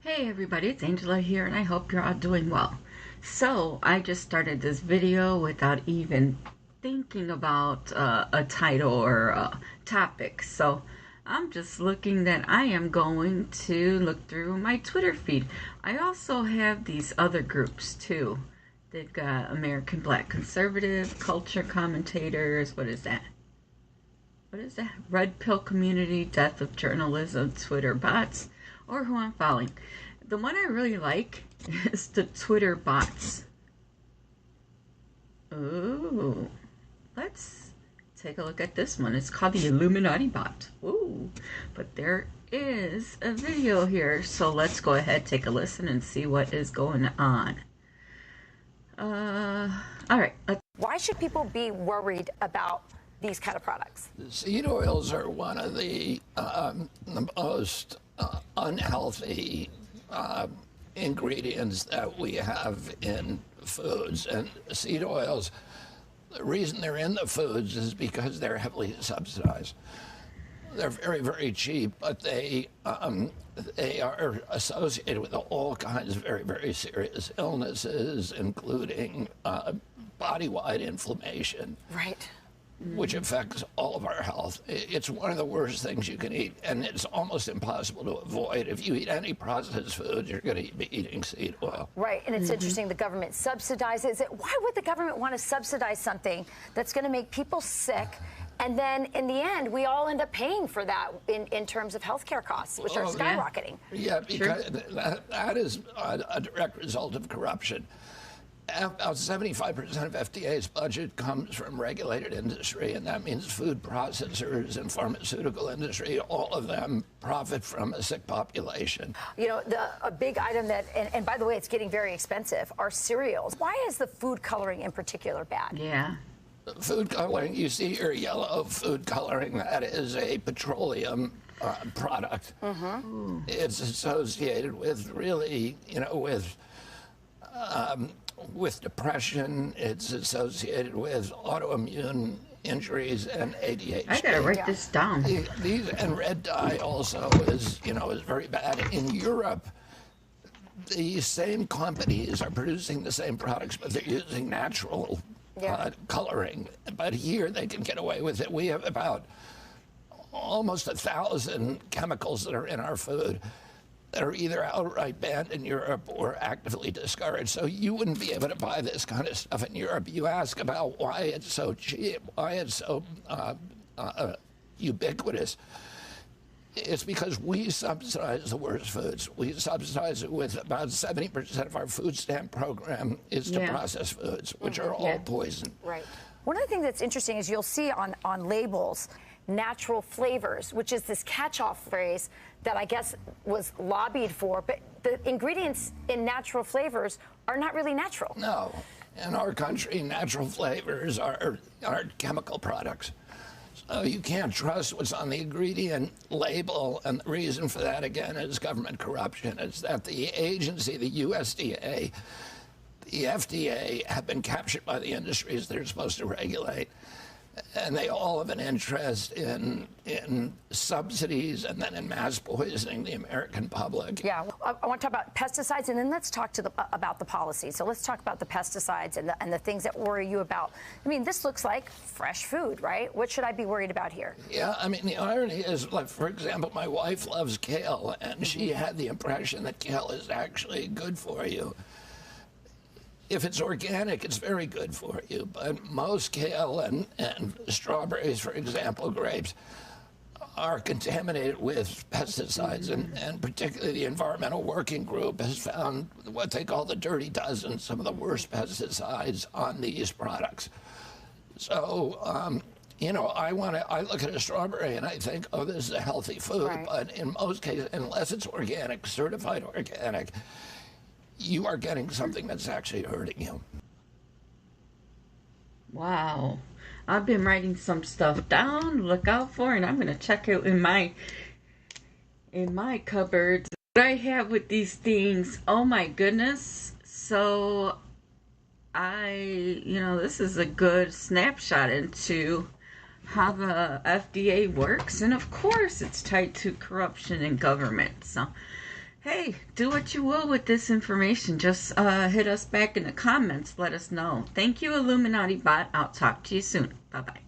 Hey everybody, it's Angela here and I hope you're all doing well. So I just started this video without even thinking about a title or a topic. So I'm just looking that I am going to look through my Twitter feed. I also have these other groups too. They've got American Black Conservative, Culture Commentators, what is that? Red Pill Community, Death of Journalism, Twitter bots, or who I'm following. The one I really like is the Twitter bots. Ooh, let's take a look at this one. It's called the Illuminati bot. Ooh, but there is a video here, so let's go ahead, take a listen, and see what is going on. All right. Why should people be worried about these kind of products? Seed oils are one of the most unhealthy ingredients that we have in foods. And seed oils, the reason they're in the foods is because they're heavily subsidized. They're very, very cheap, but they are associated with all kinds of very, very serious illnesses, including body-wide inflammation. Right. Which affects all of our health. It's one of the worst things you can eat, and it's almost impossible to avoid. If you eat any processed food, you're going to be eating seed oil. Right, and it's interesting the government subsidizes it. Why would the government want to subsidize something that's going to make people sick? And then in the end, we all end up paying for that in terms of healthcare costs, which are skyrocketing. Yeah, because that is a direct result of corruption. About 75% of FDA's budget comes from regulated industry, and that means food processors and pharmaceutical industry. All of them profit from a sick population. You know, a big item that, and by the way, it's getting very expensive, are cereals. Why is the food coloring in particular bad? Yeah. Food coloring, you see your yellow food coloring, that is a petroleum product. It's associated with really, with depression. It's associated with autoimmune injuries and ADHD. I gotta write this down. And red dye also is very bad. In Europe, the same companies are producing the same products, but they're using natural coloring. But here they can get away with it. We have about almost 1,000 chemicals that are in our food that are either outright banned in Europe or actively discouraged. So you wouldn't be able to buy this kind of stuff in Europe. You ask about why it's so cheap, why it's so ubiquitous. It's because we subsidize the worst foods. We subsidize it with about 70% of our food stamp program is to processed foods, which are all poison. Right. One of the things that's interesting is you'll see on labels natural flavors, which is this catch-all phrase that I guess was lobbied for, but the ingredients in natural flavors are not really natural. No. In our country, natural flavors are chemical products. So you can't trust what's on the ingredient label, and the reason for that, again, is government corruption. It's that the agency, the USDA, the FDA, have been captured by the industries they're supposed to regulate. And they all have an interest in subsidies and then in mass poisoning the American public. Yeah, I want to talk about pesticides, and then let's talk about the policy. So let's talk about the pesticides and the things that worry you about. I mean, this looks like fresh food, right? What should I be worried about here? Yeah, I mean, the irony is, like, for example, my wife loves kale, and she had the impression that kale is actually good for you. If it's organic, it's very good for you. But most kale and strawberries, for example, grapes, are contaminated with pesticides. And particularly the Environmental Working Group has found what they call the dirty dozen, some of the worst pesticides on these products. So, I look at a strawberry and I think, oh, this is a healthy food. Right. But in most cases, unless it's organic, certified organic, you are getting something that's actually hurting you. Wow. I've been writing some stuff down, look out for, and I'm going to check it in my cupboards. What I have with these things, oh my goodness. So this is a good snapshot into how the FDA works. And of course, it's tied to corruption in government. So Hey, do what you will with this information. Just hit us back in the comments. Let us know. Thank you, Illuminati Bot. I'll talk to you soon. Bye-bye.